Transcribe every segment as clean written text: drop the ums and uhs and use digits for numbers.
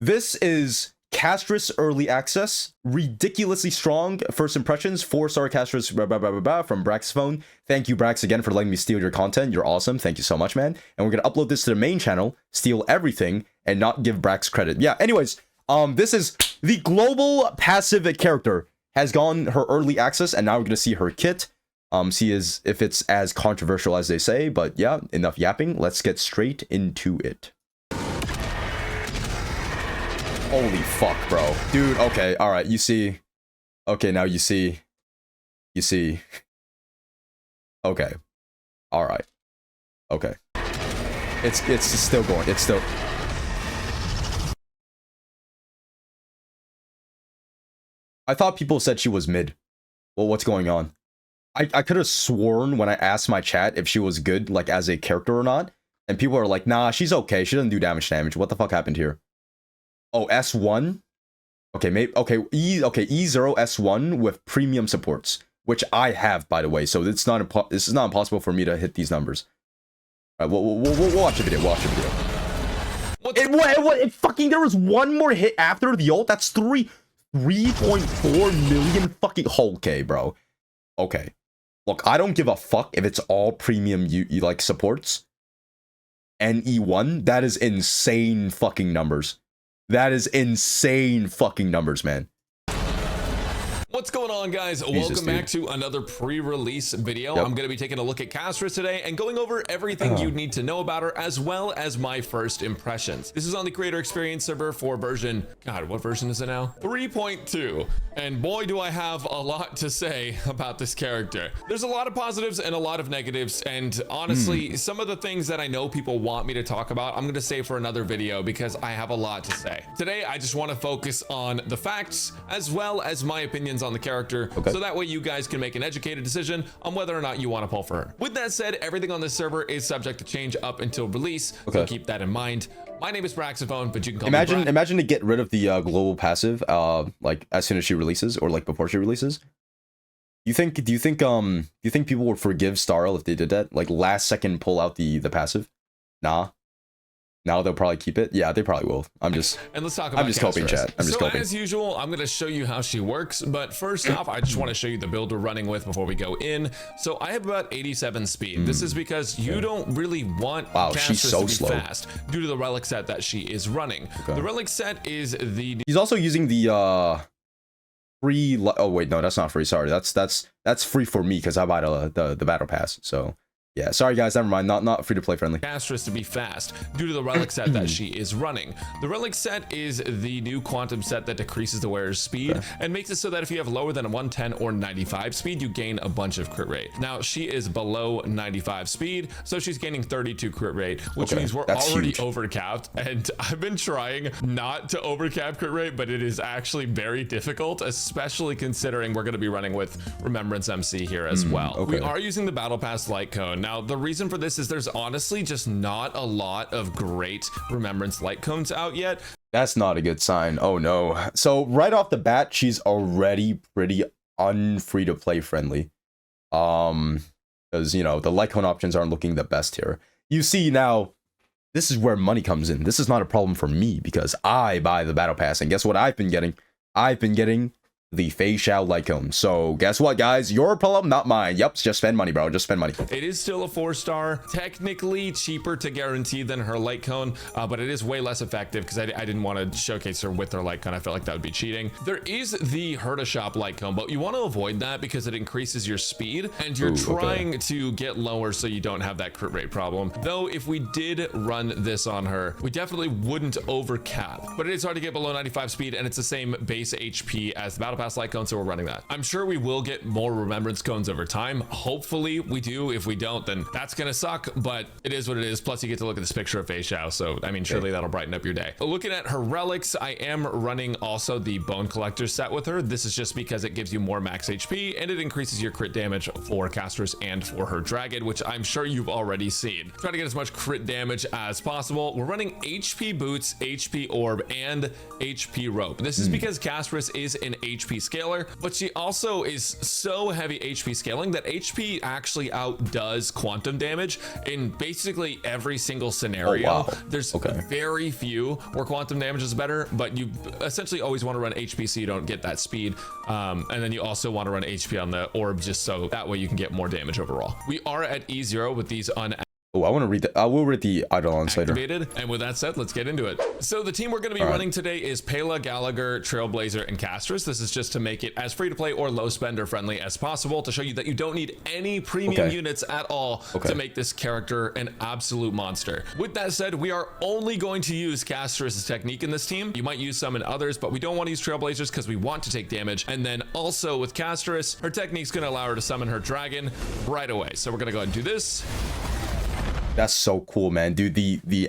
This is Castorice early access, ridiculously strong first impressions, 4-star Castorice from Brax's phone. Thank you, Brax, again for letting me steal your content. You're awesome. Thank you so much, man. And we're gonna upload this to the main channel, steal everything, and not give Brax credit. Yeah, anyways, this is the global passive character has gone her early access, and now we're gonna see her kit. See if it's as controversial as they say, but yeah, enough yapping. Let's get straight into it. Holy fuck, bro. Dude, okay, alright, you see. Okay, now you see. You see. Okay. Alright. Okay. It's still going. It's still... I thought people said she was mid. Well, what's going on? I could have sworn when I asked my chat if she was good, like, as a character or not, and people are like, nah, she's okay. She doesn't do damage. What the fuck happened here? Oh, S1? Okay, maybe, okay, E0 S1 with premium supports, which I have, by the way, so this is not impossible for me to hit these numbers. All right, we'll watch the video, It fucking, there was one more hit after the ult? That's 3.4 million fucking, okay, bro. Okay. Look, I don't give a fuck if it's all premium, you like, supports. And E1, that is insane fucking numbers. That is insane fucking numbers, man. What's going on, guys? Welcome back to another pre-release video. I'm going to be taking a look at Castorice today and going over everything you need to know about her, as well as my first impressions. This is on the creator experience server for version, God, what version is it now? 3.2. And boy, do I have a lot to say about this character. There's a lot of positives and a lot of negatives, and honestly, some of the things that I know people want me to talk about, I'm going to save for another video because I have a lot to say. Today, I just want to focus on the facts as well as my opinions on the character, so that way you guys can make an educated decision on whether or not you want to pull for her. With that said, everything on this server is subject to change up until release, so keep that in mind. My name is Braxophone, but you can call me Brax. Imagine to get rid of the global passive, like as soon as she releases, or like before she releases. Do you think people would forgive Starl if they did that? Like last second pull out the passive? Nah. Now they'll probably keep it. Yeah, they probably will. And let's talk about I'm just coping, chat. I'm just coping. As usual, I'm going to show you how she works. But first off, I just want to show you the build we're running with before we go in. So I have about 87 speed. This is because you don't really want Castorice to be fast due to the relic set that she is running. The relic set is the... He's also using the free... Oh, wait, no, that's not free. Sorry, that's free for me because I buy the battle pass. So... yeah, sorry guys, never mind. Not free to play friendly. Castorice to be fast due to the relic set that she is running. The relic set is the new quantum set that decreases the wearer's speed and makes it so that if you have lower than a 110 or 95 speed, you gain a bunch of crit rate. Now she is below 95 speed, so she's gaining 32 crit rate, which means we're already overcapped. And I've been trying not to overcap crit rate, but it is actually very difficult, especially considering we're going to be running with Remembrance MC here as well. We are using the battle pass light cone. Now, the reason for this is there's honestly just not a lot of great Remembrance light cones out yet. That's not a good sign. Oh no. So right off the bat, she's already pretty unfree to play friendly. Because, you know, the light cone options aren't looking the best here. You see now, this is where money comes in. This is not a problem for me because I buy the battle pass. And guess what I've been getting? I've been getting the Fei Xiao light cone. So guess what, guys? Your problem, not mine. Yep, just spend money, bro. Just spend money. It is still a 4-star, technically cheaper to guarantee than her light cone, but it is way less effective because I didn't want to showcase her with her light cone. I felt like that would be cheating. There is the Herta Shop light cone, but you want to avoid that because it increases your speed and you're trying to get lower so you don't have that crit rate problem. Though if we did run this on her, we definitely wouldn't overcap, but it is hard to get below 95 speed and it's the same base HP as the battle pass light cone, so we're running that. I'm sure we will get more remembrance cones over time. Hopefully we do. If we don't, then that's gonna suck, but it is what it is. Plus you get to look at this picture of Fei Xiao, so I mean surely that'll brighten up your day. Looking at her relics, I am running also the bone collector set with her. This is just because it gives you more max HP and it increases your crit damage for Castorice and for her dragon, which I'm sure you've already seen. Try to get as much crit damage as possible. We're running HP boots, HP orb, and HP rope. This is because Castorice is an HP HP scaler, but she also is so heavy HP scaling that HP actually outdoes quantum damage in basically every single scenario. Oh, wow. There's very few where quantum damage is better, but you essentially always want to run HP so you don't get that speed. And then you also want to run HP on the orb just so that way you can get more damage overall. We are at E0 with these Oh, I want to read that. I will read the Eidolon later. And with that said, let's get into it. So the team we're going to be running today is Pela, Gallagher, Trailblazer, and Castorice. This is just to make it as free to play or low spender friendly as possible to show you that you don't need any premium units at all to make this character an absolute monster. With that said, we are only going to use Castorice's technique in this team. You might use some in others, but we don't want to use Trailblazers because we want to take damage. And then also with Castorice, her technique's going to allow her to summon her dragon right away. So we're going to go ahead and do this. That's so cool, man. Dude,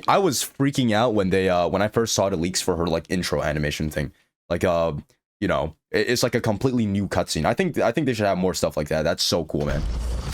I was freaking out when they when I first saw the leaks for her like intro animation thing. Like you know, it's like a completely new cutscene. I think they should have more stuff like that. That's so cool, man.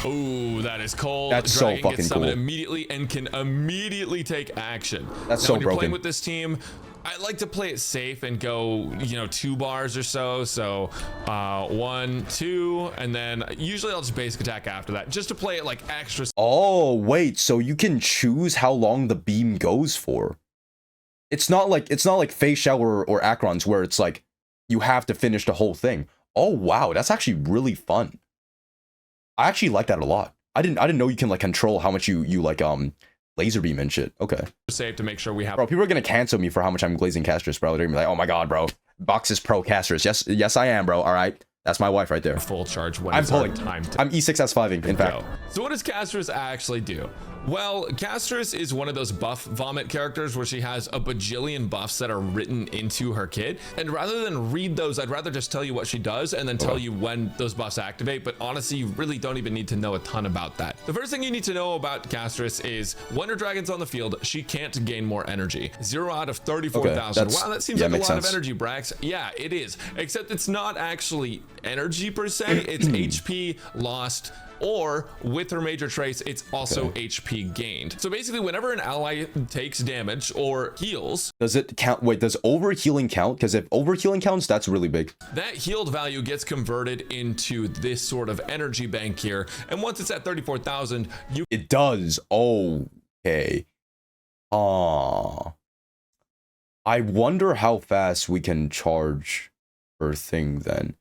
Oh, that is cold. That's Dragon so fucking gets summoned cool. immediately and can immediately take action. That's now, so when you're broken. playing with this team, I like to play it safe and go, you know, 2 bars or so. So 1, 2, and then usually I'll just basic attack after that, just to play it like extra. Oh, wait, so you can choose how long the beam goes for. It's not like Phase Shell or Acheron's where it's like you have to finish the whole thing. Oh wow, that's actually really fun. I actually like that a lot. I didn't know you can like control how much you like laser beam and shit. Okay. Safe to make sure we have. Bro, people are gonna cancel me for how much I'm glazing Castorice, bro. They're gonna be like, oh my god, bro. Box is pro Castorice. Yes, I am, bro. All right. That's my wife right there. Full charge when I'm it's our pulling. time to I'm E6S5ing, in fact. So what does Castorice actually do? Well, Castorice is one of those buff vomit characters where she has a bajillion buffs that are written into her kit. And rather than read those, I'd rather just tell you what she does and then tell you when those buffs activate. But honestly, you really don't even need to know a ton about that. The first thing you need to know about Castorice is when her dragon's on the field, she can't gain more energy. 0 out of 34,000. Wow, that seems like a lot of energy, Brax. Yeah, it is. Except it's not actually energy per se. It's HP lost, or with her major trace, it's also HP gained. So basically, whenever an ally takes damage or heals, does it count? Wait, does overhealing count? Because if overhealing counts, that's really big. That healed value gets converted into this sort of energy bank here. And once it's at 34,000, it does. Okay. I wonder how fast we can charge her thing then.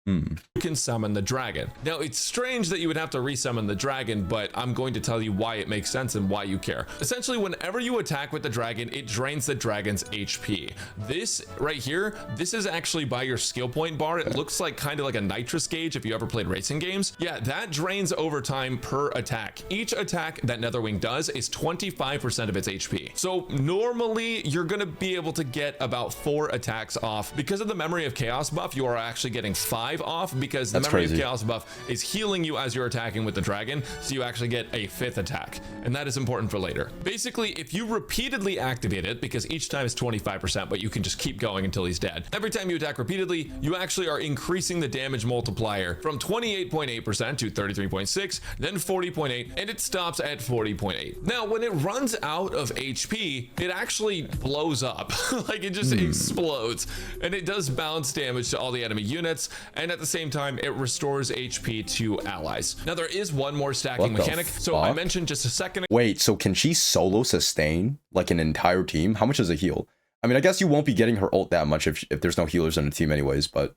You can summon the dragon. Now, it's strange that you would have to resummon the dragon, but I'm going to tell you why it makes sense and why you care. Essentially, whenever you attack with the dragon, it drains the dragon's HP. This right here, this is actually by your skill point bar. It looks like kind of like a nitrous gauge if you ever played racing games. Yeah, that drains over time per attack. Each attack that Netherwing does is 25% of its HP. So normally you're gonna be able to get about 4 attacks off. Because of the Memory of Chaos buff, you are actually getting 5 off because the Memory of Chaos buff is healing you as you're attacking with the dragon, so you actually get a 5th attack, and that is important for later. Basically, if you repeatedly activate it, because each time is 25%, but you can just keep going until he's dead. Every time you attack repeatedly, you actually are increasing the damage multiplier from 28.8% to 33.6, then 40.8, and it stops at 40.8. Now, when it runs out of HP, it actually blows up. Like, it just explodes, and it does bounce damage to all the enemy units, and at the same time, it restores HP to allies. Now, there is one more stacking mechanic. So I mentioned just a second. Wait, so can she solo sustain like an entire team? How much does it heal? I mean, I guess you won't be getting her ult that much if there's no healers on the team anyways, but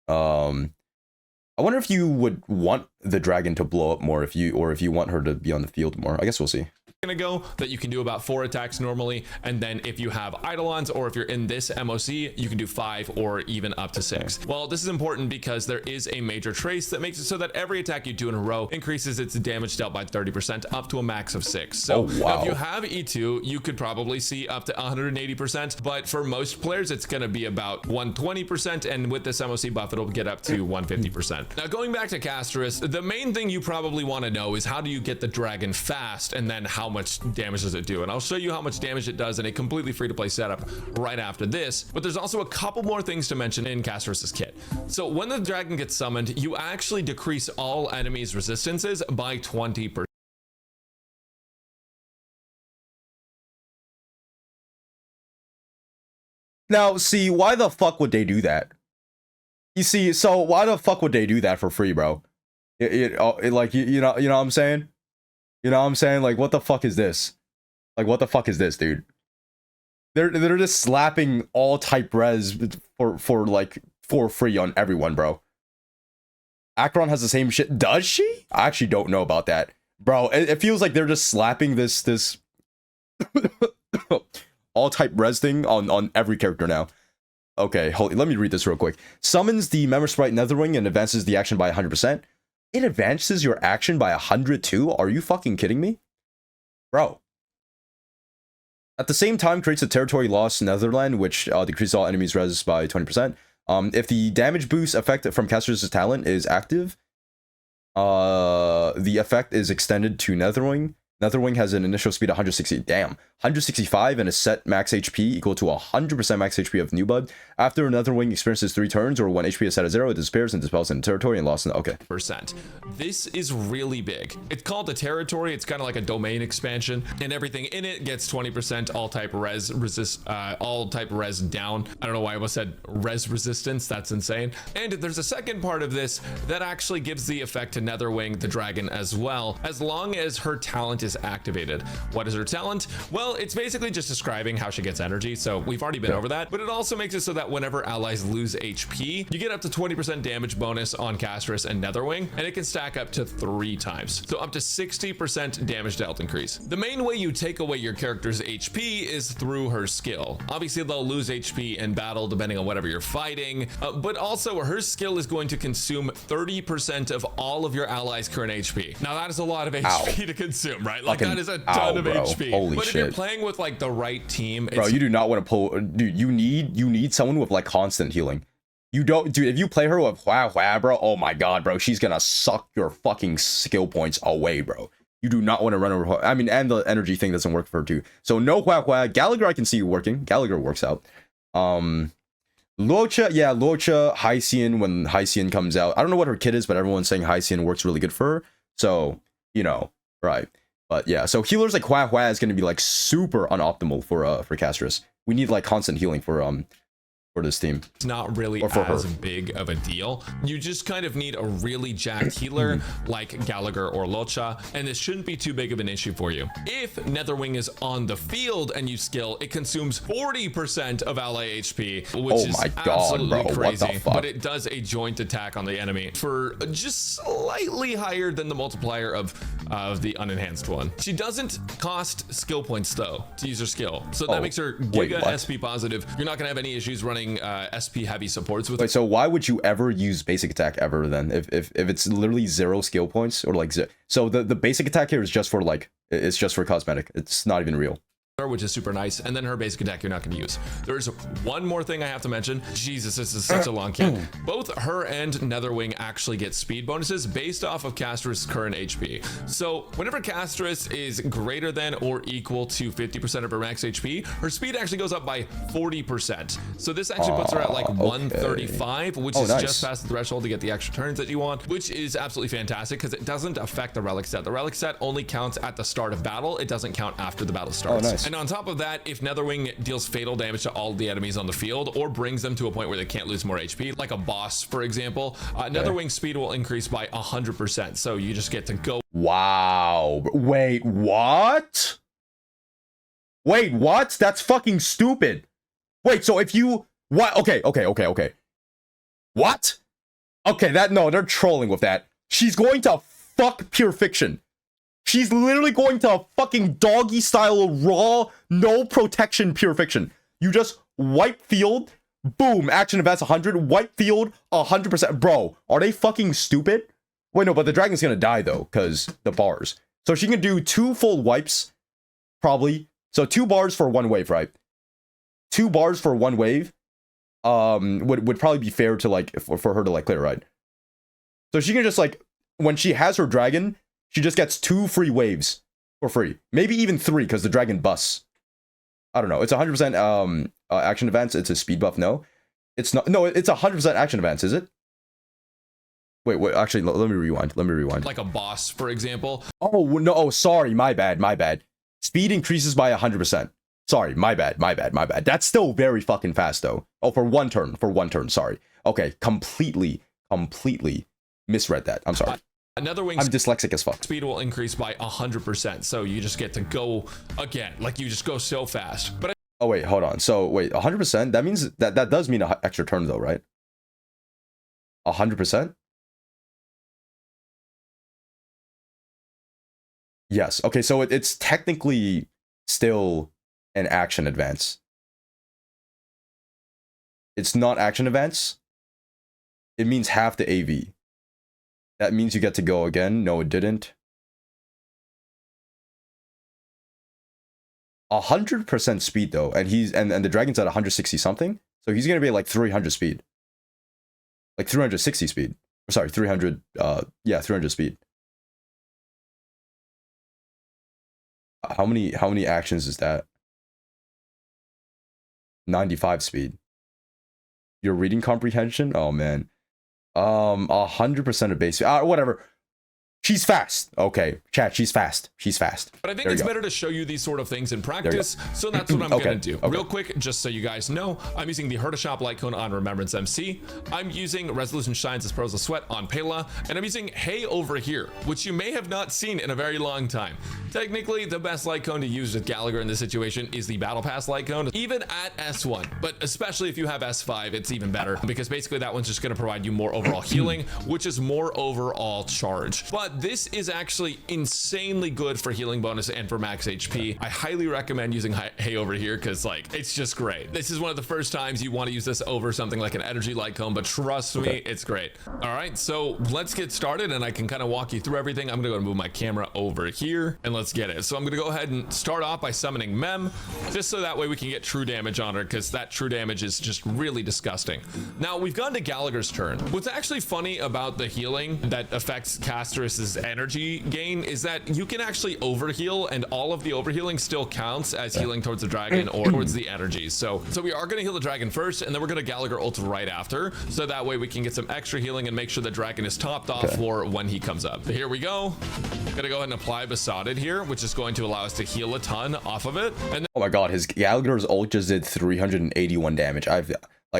I wonder if you would want the dragon to blow up more if you want her to be on the field more. I guess we'll see. Ago that you can do about 4 attacks normally, and then if you have Eidolons or if you're in this MOC, you can do 5 or even up to 6. Well, this is important because there is a major trace that makes it so that every attack you do in a row increases its damage dealt by 30% up to a max of 6. So now if you have E2, you could probably see up to 180%, but for most players it's going to be about 120%, and with this MOC buff it'll get up to 150%. Now, going back to Castorice, the main thing you probably want to know is how do you get the dragon fast, and then how much damage does it do? And I'll show you how much damage it does in a completely free-to-play setup right after this. But there's also a couple more things to mention in Castorice's kit. So when the dragon gets summoned, you actually decrease all enemies' resistances by 20%. Now, see, why the fuck would they do that? You see, so why the fuck would they do that for free, bro? Like, you know what I'm saying? You know what I'm saying? Like, what the fuck is this? Like, what the fuck is this, dude? They're just slapping all type res for free on everyone, bro. Acheron has the same shit. Does she? I actually don't know about that, bro. It feels like they're just slapping this all type res thing on every character now. Okay, let me read this real quick. Summons the member sprite Netherwing and advances the action by 100%. It advances your action by 100 too? Are you fucking kidding me? Bro. At the same time, creates a territory loss Netherland, which decreases all enemies' res by 20%. If the damage boost effect from Castorice's talent is active, the effect is extended to Netherwing. Netherwing has an initial speed of 165 and a set max HP equal to 100% max HP of Newbud. After Netherwing experiences 3 turns or when HP is set at 0, it disappears and dispels in territory and lost in... Okay. Percent. This is really big. It's called a territory. It's kind of like a domain expansion, and everything in it gets 20% all type res down. I don't know why I almost said res resistance. That's insane. And there's a second part of this that actually gives the effect to Netherwing, the dragon, as well, as long as her talent is activated. What is her talent? Well, it's basically just describing how she gets energy, so we've already been over that, but it also makes it so that whenever allies lose HP, you get up to 20% damage bonus on Castorice and Netherwing, and it can stack up to 3 times, so up to 60% damage dealt increase. The main way you take away your character's HP is through her skill. Obviously, they'll lose HP in battle depending on whatever you're fighting, but also her skill is going to consume 30% of all of your allies' current HP. Now, that is a lot of HP to consume, right? Like, that is a ton of HP. Holy but shit. if you're playing with like the right team, bro, you do not want to pull, dude. You need someone with like constant healing. You don't, dude. If you play her with Hua, bro, oh my god, bro, she's gonna suck your fucking skill points away, bro. You do not want to run over Hua. I mean, and the energy thing doesn't work for her too. So no Hua. Gallagher, I can see you working. Gallagher works out. Luocha, yeah, Luocha, Hycian, when Hycian comes out. I don't know what her kit is, but everyone's saying Hycian works really good for her. So, you know, right. But yeah, so healers like Hua is going to be like super unoptimal for Castorice. We need like constant healing for this team. It's not really as big of a deal. You just kind of need a really jacked healer like Gallagher or Locha, and this shouldn't be too big of an issue for you. If Netherwing is on the field and you skill, it consumes 40% of ally HP, which is absolutely crazy, but it does a joint attack on the enemy for just slightly higher than the multiplier of the unenhanced one. She doesn't cost skill points though to use her skill, so that makes her giga SP positive. You're not gonna have any issues running SP heavy supports with. Wait, so why would you ever use basic attack ever then? If it's literally 0 skill points or like so the basic attack here is just for like, it's just for cosmetic. It's not even real. Which is super nice, and then her basic attack you're not going to use. There's one more thing I have to mention. Jesus, this is such a long kit. Both her and Netherwing actually get speed bonuses based off of Castorice's current HP. So whenever Castorice is greater than or equal to 50% of her max HP, her speed actually goes up by 40%. So this actually puts her at like 135, which is just past the threshold to get the extra turns that you want, which is absolutely fantastic because it doesn't affect the relic set. The relic set only counts at the start of battle. It doesn't count after the battle starts. And on top of that, if Netherwing deals fatal damage to all the enemies on the field or brings them to a point where they can't lose more HP, like a boss, for example, Netherwing's speed will increase by 100%. So you just get to go. Wow. Wait, what? Wait, what? That's fucking stupid. Wait, so if you... What? Okay. What? Okay, no, they're trolling with that. She's going to fuck Pure Fiction. She's literally going to fucking doggy style raw, no protection Pure Fiction. You just wipe field, boom, action advance 100, wipe field 100%. Bro, are they fucking stupid? Wait, no, but the dragon's gonna die though, because the bars. So she can do 2 full wipes, probably. So 2 bars for 1 wave, right? 2 bars for 1 wave would probably be fair to like, for her to like clear, right? So she can just like, when she has her dragon, she just gets 2 free waves for free. Maybe even 3 because the dragon busts. I don't know. It's 100% action advance. It's a speed buff. No, it's not. No, it's 100% action advance. Is it? Wait. Actually, let me rewind. Like a boss, for example. Oh, no. Oh, sorry. My bad. Speed increases by 100%. Sorry, my bad. That's still very fucking fast though. Oh, for one turn, sorry. Okay, completely misread that. I'm sorry. Another wing I'm dyslexic as fuck. speed will increase by 100%. So you just get to go again. Like you just go so fast. But Oh wait, hold on. So wait, 100%? That means that does mean an extra turn though, right? 100%? Yes. Okay, so it's technically still an action advance. It's not action advance. It means half the AV. That means you get to go again. No, it didn't. 100% speed though, and the dragon's at 160 something, so he's gonna be like 300 speed, like 360 speed. Sorry, 300. Yeah, 300 speed. How many actions is that? 95 speed. Your reading comprehension? Oh man. 100% of base speed. Whatever. She's fast. Okay, chat, she's fast. But I think it's better to show you these sort of things in practice, so that's what I'm gonna do. Real quick, just so you guys know, I'm using the Hertashop light cone on Remembrance MC. I'm using Resolution Shines as Pearls of Sweat on Pela, and I'm using Hey over here, which you may have not seen in a very long time. Technically, the best light cone to use with Gallagher in this situation is the Battle Pass light cone, even at S1, but especially if you have S5, it's even better, because basically that one's just gonna provide you more overall healing, which is more overall charge. But this is actually insanely good for healing bonus and for max HP. I highly recommend using Hey over here because like it's just great. This is one of the first times you want to use this over something like an energy light cone, but trust me, it's great. All right, so let's get started and I can kind of walk you through everything. I'm gonna go move my camera over here and let's get it. So I'm gonna go ahead and start off by summoning Mem, just so that way we can get true damage on her, because that true damage is just really disgusting. Now we've gone to Gallagher's turn. What's actually funny about the healing that affects Castorice's energy gain is that you can actually overheal, and all of the overhealing still counts as healing towards the dragon or towards the energies. So we are going to heal the dragon first, and then we're going to Gallagher ult right after, so that way we can get some extra healing and make sure the dragon is topped off for when he comes up. Here we go. Gonna go ahead and apply Besotted here, which is going to allow us to heal a ton off of it. And then oh my god, his Gallagher's ult just did 381 damage.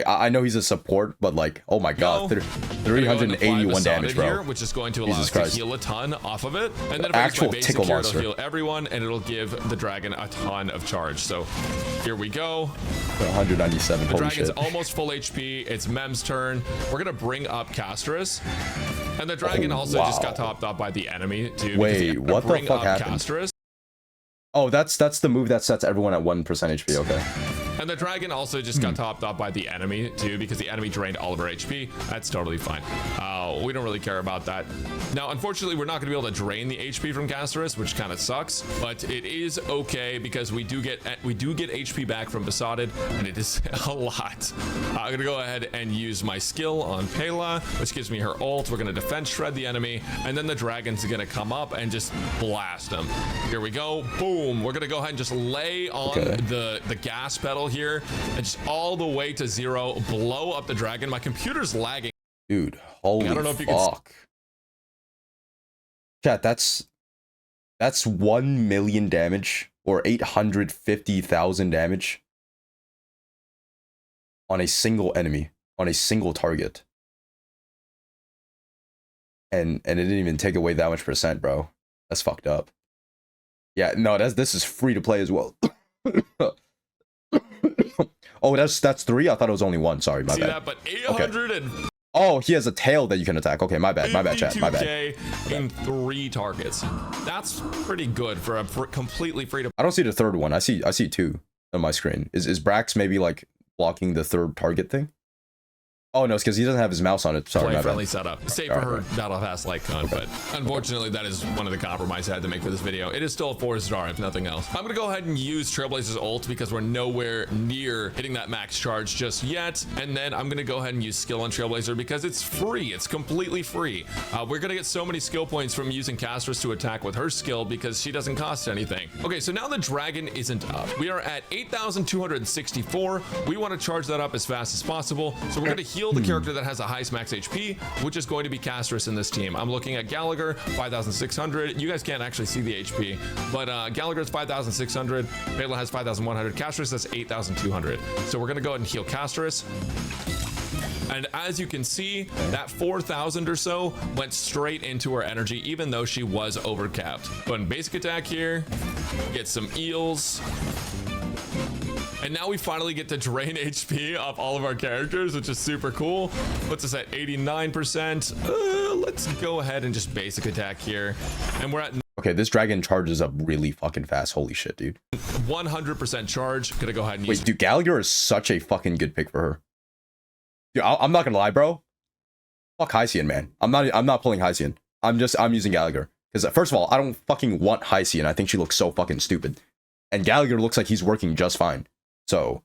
I know he's a support, but like, oh my god, 381 damage, bro. Here, which is going to allow us to heal a ton off of it. And then if actual I use my basic tickle here, monster. it'll heal everyone, and it'll give the dragon a ton of charge. So here we go. 197. The Holy dragon's shit. almost full HP. It's Mem's turn. We're gonna bring up Castorice. And the dragon also just got topped up by the enemy too. Wait, what the fuck happened? Castorice. Oh, that's the move that sets everyone at 1% HP. Okay. And the dragon also just got topped up by the enemy too, because the enemy drained all of her HP. That's totally fine. We don't really care about that. Now, unfortunately, we're not going to be able to drain the HP from Castorice, which kind of sucks, but it is okay because we do get HP back from Besotted, and it is a lot. I'm going to go ahead and use my skill on Pela, which gives me her ult. We're going to defense shred the enemy, and then the dragon's going to come up and just blast them. Here we go. Boom. We're going to go ahead and just lay on the gas pedal here and just all the way to 0, blow up the dragon. My computer's lagging. Dude, holy I don't know if you fuck. Chat, that's 1 million damage or 850,000 damage on a single enemy, on a single target. And it didn't even take away that much percent, bro. That's fucked up. Yeah, no, this is free to play as well. Oh, that's 3? I thought it was only 1. Sorry, my bad. That, but 800 and oh, he has a tail that you can attack. Okay, my bad, chat, my bad. in 3 targets. That's pretty good for a completely free to. I don't see the third one. I see 2 on my screen. Is Brax maybe like blocking the third target thing? Oh no, it's because he doesn't have his mouse on it. Sorry, my friendly bad. setup. Save for her Battle Pass light cone, but unfortunately that is one of the compromises I had to make for this video. It is still a 4-star if nothing else. I'm gonna go ahead and use Trailblazer's ult because we're nowhere near hitting that max charge just yet. And then I'm gonna go ahead and use skill on Trailblazer because it's free. It's completely free. We're gonna get so many skill points from using Castorice to attack with her skill because she doesn't cost anything. Okay, so now the dragon isn't up. We are at 8,264. We want to charge that up as fast as possible. So we're gonna heal heal the character that has the highest max HP, which is going to be Castorice in this team. I'm looking at Gallagher, 5,600. You guys can't actually see the HP, but Gallagher's 5,600. Eidolon has 5,100. Castorice has 8,200. So we're gonna go ahead and heal Castorice. And as you can see, that 4,000 or so went straight into her energy, even though she was overcapped. Go ahead and basic attack here, get some eels. And now we finally get to drain HP off all of our characters, which is super cool. Puts us at 89%. Let's go ahead and just basic attack here. And we're at... Okay, this dragon charges up really fucking fast. Holy shit, dude. 100% charge. Gonna go ahead and use... Wait, dude, Gallagher is such a fucking good pick for her. Dude, I'm not gonna lie, bro. Fuck Hyacian, man. I'm not pulling Hyacian. I'm using Gallagher. Because first of all, I don't fucking want Hyacian. I think she looks so fucking stupid. And Gallagher looks like he's working just fine. So,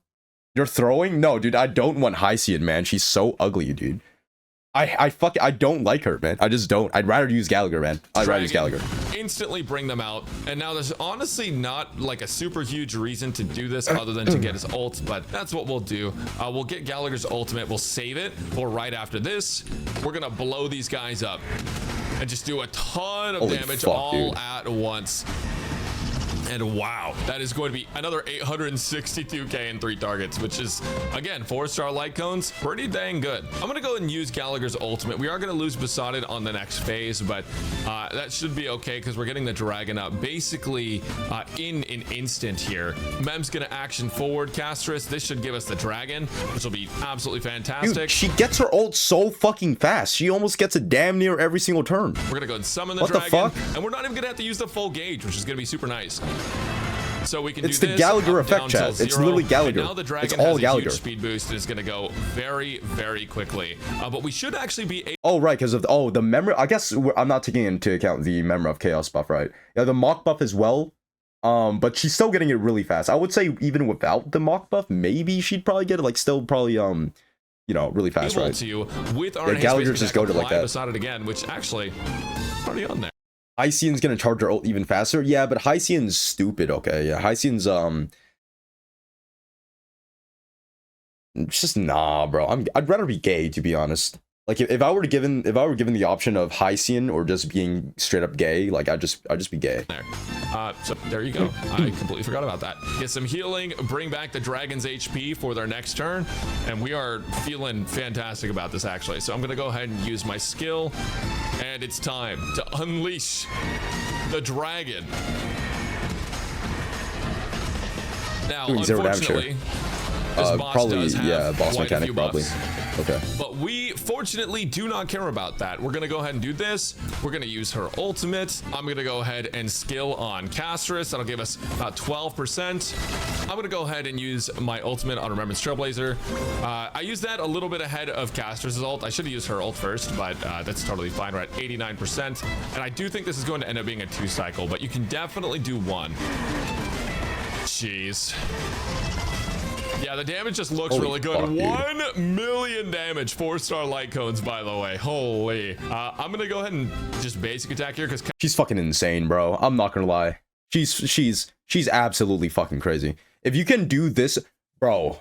you're throwing? No, dude, I don't want Hyacian, man. She's so ugly, dude. I don't like her, man. I just don't. I'd rather use Gallagher, man. I'd rather use Gallagher. Instantly bring them out. And now there's honestly not like a super huge reason to do this other than to get his ult, but that's what we'll do. We'll get Gallagher's ultimate. We'll save it for right after this. We're gonna blow these guys up and just do a ton of damage all at once. And wow, that is going to be another 862k in 3 targets, which is, again, 4-star light cones, pretty dang good. I'm going to go and use Gallagher's ultimate. We are going to lose Besotted on the next phase, but that should be okay because we're getting the dragon up basically in an instant here. Mem's going to action forward Castorice. This should give us the dragon, which will be absolutely fantastic. Dude, she gets her ult so fucking fast. She almost gets it damn near every single turn. We're going to go and summon the dragon. And we're not even going to have to use the full gauge, which is going to be super nice. So we can it's do the this, Gallagher effect, chat. It's literally Gallagher. Now the dragon it's all has Gallagher. A huge speed boost and is going to go very, very quickly. But we should actually be able... Oh, right, because of the memory. I guess I'm not taking into account the Memory of Chaos buff, right? Yeah, the Mock buff as well. But she's still getting it really fast. I would say even without the Mock buff, maybe she'd probably get it like still probably you know, really fast, right? To, with our Gallagher's just go to like that. Besotted again, which actually already on there. Hyacian's gonna charge her ult even faster. Yeah, but Hyacian's stupid, okay? Yeah, Hyacian's it's just nah, bro. I'd rather be gay, to be honest. Like if I were given the option of Hyacian or just being straight up gay, like I'd just be gay. There. So there you go. I completely forgot about that. Get some healing, bring back the dragon's HP for their next turn, and we are feeling fantastic about this actually. So I'm gonna go ahead and use my skill, and it's time to unleash the dragon. Now, unfortunately, this boss probably does have boss quite mechanic a few buffs. probably. Okay. But we fortunately do not care about that. We're gonna go ahead and do this. We're gonna use her ultimate. I'm gonna go ahead and skill on Castorice. That'll give us about 12%. I'm gonna go ahead and use my ultimate on Remembrance Trailblazer. I used that a little bit ahead of Castorice's ult. I should have used her ult first, but that's totally fine. We're at 89%. And I do think this is going to end up being a 2-cycle, but you can definitely do 1. Jeez. Yeah, the damage just looks really good. Fuck, 1 million damage, 4-star light cones, by the way. Holy. I'm gonna go ahead and just basic attack here because she's fucking insane, bro. I'm not gonna lie. She's absolutely fucking crazy. If you can do this, bro,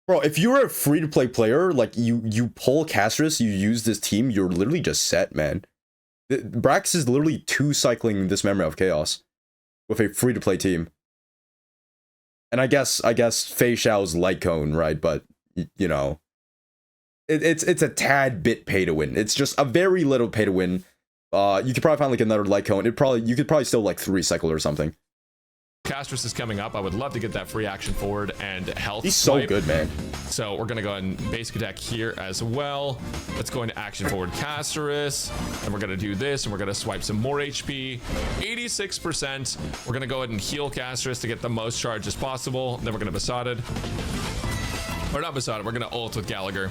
if you're a free-to-play player, like you pull Castorice, you use this team, you're literally just set, man. Brax is literally 2-cycling this Memory of Chaos with a free-to-play team. And I guess Fei Xiao's light cone, right? But you know, it's a tad bit pay to win. It's just a very little pay to win. You could probably find like another light cone. You could probably still like 3-cycle or something. Castorice is coming up. I would love to get that free action forward and health. He's so good, man. So we're gonna go ahead and basic attack here as well. Let's go into action forward Castorice, and we're gonna do this, and we're gonna swipe some more HP. 86%. We're gonna go ahead and heal Castorice to get the most charge as possible. Then we're gonna Besotted, or not Besotted. We're gonna ult with Gallagher.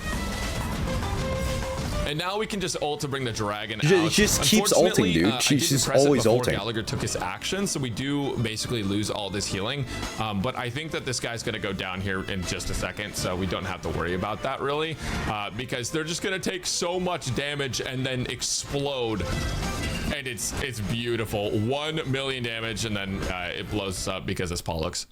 And now we can just ult to bring the dragon out. She just keeps ulting, dude. She's always ulting. Gallagher took his action, so we do basically lose all this healing. But I think that this guy's gonna go down here in just a second, so we don't have to worry about that really, because they're just gonna take so much damage and then explode. And it's beautiful. 1 million damage, and then it blows up because it's Pollux.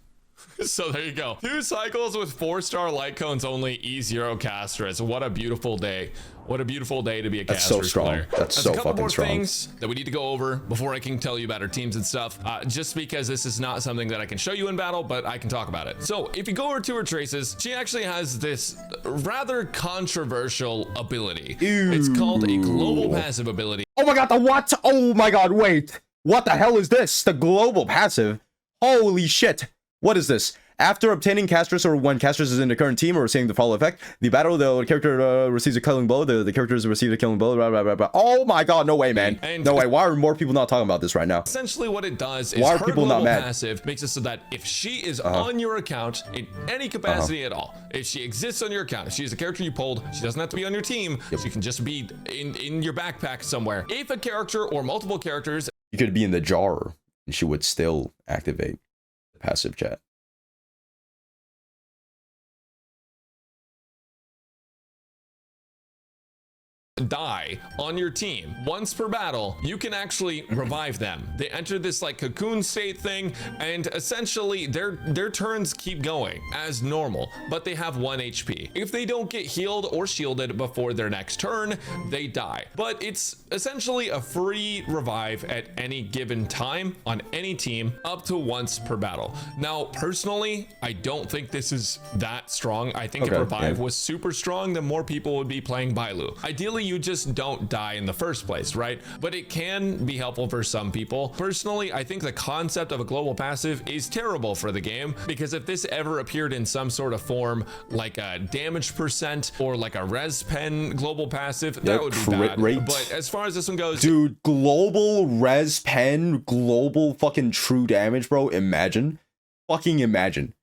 So there you go. 2 cycles with 4-star light cones only, E0 Castorice. What a beautiful day. What a beautiful day to be a That's so Castorice strong. player. That's There's so a couple fucking more strong. things that we need to go over before I can tell you about our teams and stuff. Just because this is not something that I can show you in battle, but I can talk about it. So if you go over to her traces, she actually has this rather controversial ability. Ew. It's called a global passive ability. Oh my god, the what? Oh my god, wait. What the hell is this? The global passive? Holy shit. What is this? After obtaining Castorice or when Castorice is in the current team or receiving the follow effect, the character receives a killing blow. The characters receive a killing blow. Blah, blah, blah, blah. Oh my god, no way, man. No way. Why are more people not talking about this right now? Essentially what it does is Why are her people not global mad? passive makes it so that if she is on your account in any capacity at all, if she exists on your account, if she's a character you pulled, she doesn't have to be on your team. She can just be in your backpack somewhere. If a character or multiple characters, You could be in the jar and she would still activate the passive chat. die on your team once per battle, you can actually revive them. They enter this like cocoon state thing, and essentially their turns keep going as normal, but they have 1 HP. If they don't get healed or shielded before their next turn, they die. But it's essentially a free revive at any given time on any team, up to once per battle. Now personally, I don't think this is that strong. I think if revive was super strong, then more people would be playing Bailu. Ideally, you just don't die in the first place, right? But it can be helpful for some people. Personally, I think the concept of a global passive is terrible for the game, because if this ever appeared in some sort of form, like a damage percent or like a res pen global passive, that would be bad. Rate. But as far as this one goes, dude, global res pen, global fucking true damage, bro. Imagine, fucking imagine.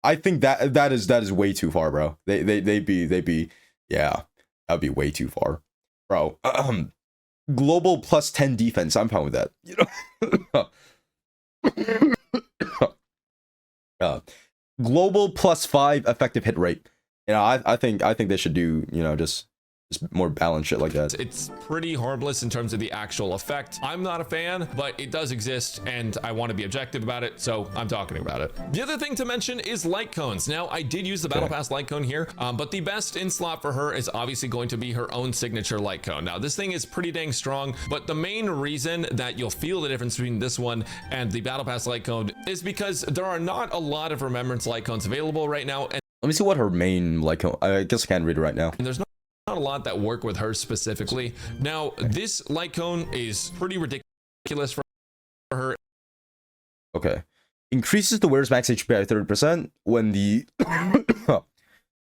I think that is way too far, bro. They'd be, yeah, that'd be way too far, bro. Global plus 10 defense, I'm fine with that. You know, global plus 5 effective hit rate. You know, I think they should do, you know, just more balanced shit like that. it's pretty harmless in terms of the actual effect. I'm not a fan, but it does exist and I want to be objective about it, so I'm talking about it. The other thing to mention is light cones. Now, I did use the battle pass light cone here, but the best in slot for her is obviously going to be her own signature light cone. Now, this thing is pretty dang strong, but the main reason that you'll feel the difference between this one and the battle pass light cone is because there are not a lot of remembrance light cones available right now, and Let me see what her main light cone. I guess I can't read it right now. there's not a lot that work with her specifically. Now, this light cone is pretty ridiculous for her. Okay. Increases the wearer's max HP by 30% when the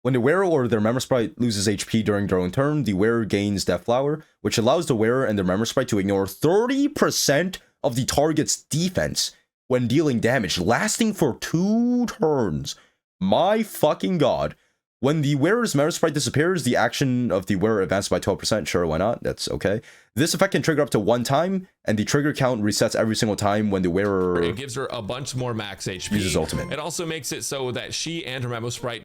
when the wearer or their member sprite loses HP during their own turn, the wearer gains Death Flower, which allows the wearer and their member sprite to ignore 30% of the target's defense when dealing damage, lasting for 2 turns. My fucking god. When the wearer's member sprite disappears, the action of the wearer advances by 12%. Sure, why not? That's okay. This effect can trigger up to 1 time, and the trigger count resets every single time when the wearer... It gives her a bunch more max HP. Uses ultimate. It also makes it so that she and her member sprite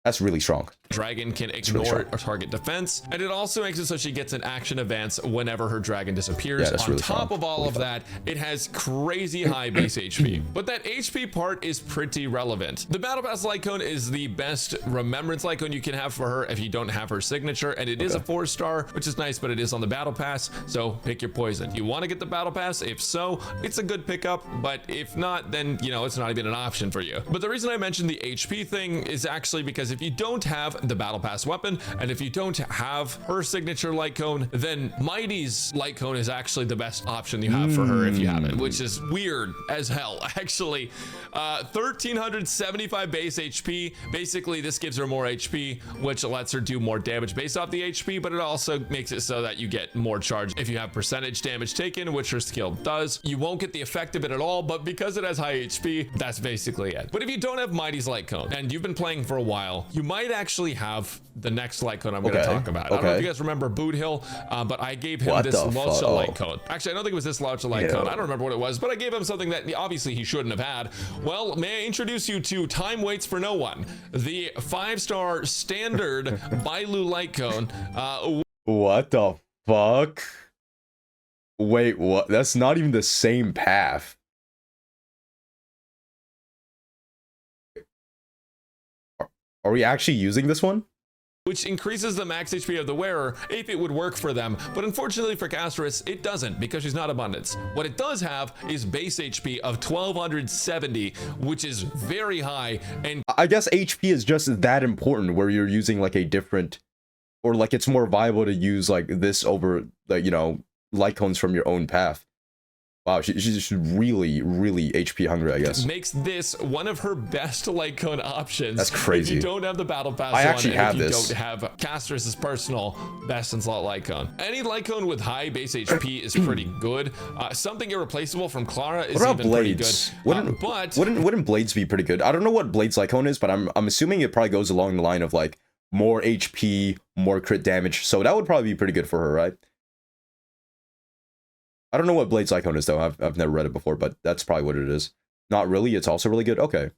That's really strong. dragon can ignore a target defense, and it also makes it so she gets an action advance whenever her dragon disappears. Yeah, that's On really top strong. of all of that, it has crazy high base HP, but that HP part is pretty relevant. The battle pass light cone is the best remembrance light cone you can have for her if you don't have her signature, and it is a 4-star, which is nice, but it is on the battle pass, so pick your poison. You want to get the battle pass? If so, it's a good pickup, but if not, then you know it's not even an option for you. But the reason I mentioned the HP thing is actually because if you don't have the battle pass weapon, and if you don't have her signature light cone, then Mighty's light cone is actually the best option you have for her if you have it, which is weird as hell. Actually, 1375 base HP. Basically, this gives her more HP, which lets her do more damage based off the HP, but it also makes it so that you get more charge if you have percentage damage taken, which her skill does. You won't get the effect of it at all, but because it has high HP, that's basically it. But if you don't have Mighty's light cone and you've been playing for a while, you might actually have the next light cone I'm going to talk about. I don't know if you guys remember Boot Hill, but I gave him this Lucha light cone. Actually, I don't think it was this Lucha light cone. I don't remember what it was, but I gave him something that obviously he shouldn't have had. Well, may I introduce you to Time Waits for No One, the 5-star standard Bailu light cone. What the fuck? Wait, what? That's not even the same path. Are we actually using this one? which increases the max HP of the wearer if it would work for them. But unfortunately for Castorice, it doesn't because she's not abundance. What it does have is base HP of 1270, which is very high. And I guess HP is just that important where you're using like a different, or like it's more viable to use like this over, like, you know, light cones from your own path. Wow, she's just really, really HP hungry, I guess. Makes this one of her best light cone options. That's crazy. If you don't have the battle pass I on, actually and have if you this. don't have Castorice's personal best in slot light cone. Any light cone with high base HP is pretty good. Something irreplaceable from Clara is What about even blades? pretty good. But Wouldn't blades be pretty good? I don't know what blades light cone is, but I'm assuming it probably goes along the line of like more HP, more crit damage. So that would probably be pretty good for her, right? I don't know what Blade's Icon is though. I've never read it before, but that's probably what it is. Not really. It's also really good. Okay.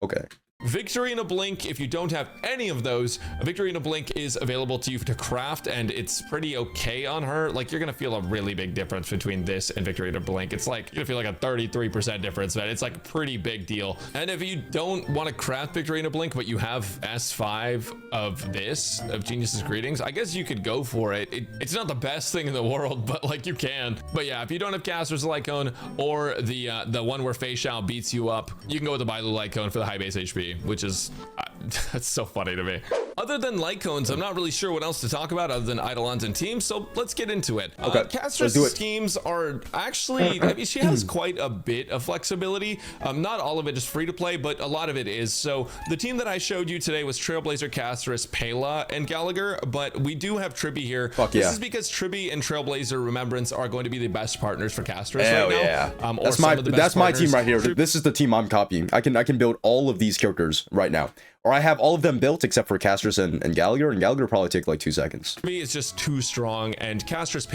Okay. Victory in a Blink, if you don't have any of those, Victory in a Blink is available to you to craft, and it's pretty okay on her. Like, you're gonna feel a really big difference between this and Victory in a Blink. It's like, you're gonna feel like a 33% difference, man. It's like a pretty big deal. And if you don't want to craft Victory in a Blink, but you have S5 of this, of Genius's Greetings, I guess you could go for it. It's not the best thing in the world, but like, you can. But yeah, if you don't have Castor's Light Cone, or the one where Fei Shao beats you up, you can go with the Bailu Light Cone for the high base HP, which is that's so funny to me. Other than light cones, I'm not really sure what else to talk about other than Eidolons and teams, so let's get into it. Okay, Castorice's teams are actually, I mean, she has quite a bit of flexibility. Not all of it is free to play, but a lot of it is. So the team that I showed you today was Trailblazer, Castorice, Pela, and Gallagher, but we do have Tribby here. Fuck yeah. This is because Tribby and Trailblazer Remembrance are going to be the best partners for Castorice Hell right now. Yeah. That's my team right here. This is the team I'm copying. I can build all of these characters right now. Or I have all of them built except for Castorice and Gallagher, and Gallagher probably take like 2 seconds. For me, it's just too strong, and Castorice